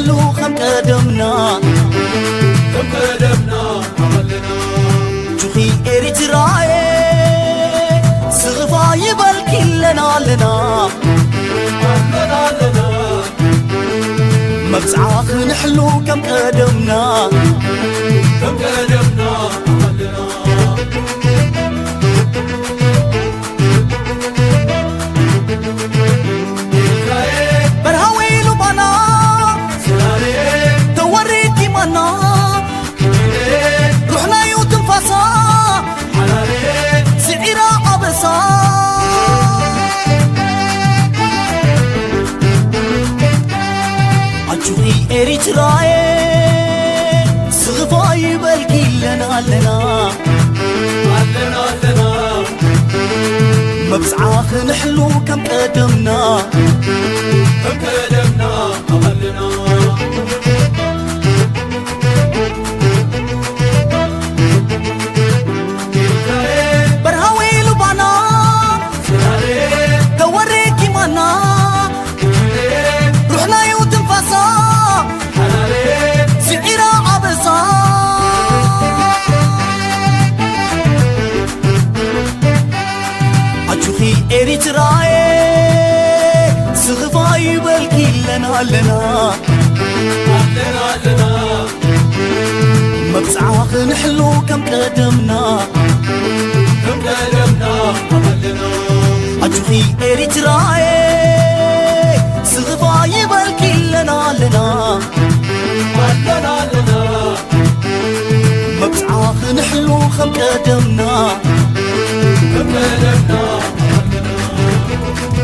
نحلو خم قدمنا عملنا جوخي إريتراي صغفا يبالكي لنا لنا مبزعاخ نحلو كم قدمنا عملنا برهاويلو بنا توريكي منا روحنا يوتنفاسا سعيرا عبسا عجوغي إريتراي صغفا يبالكي لنا لنا مبزعاخ نحلو كم قدمنا عملنا برهاويلو بنا توريكي منا روحنا يوتنفاسا سعيرا عبسا عجوخي إريتراي صغفا يبالكي لنا مبزعاخ نحلو كم قدمنا عملنا عجوخي إريتراي صغفا يبالكي لنا مبزعاخ نحلو خم قدمنا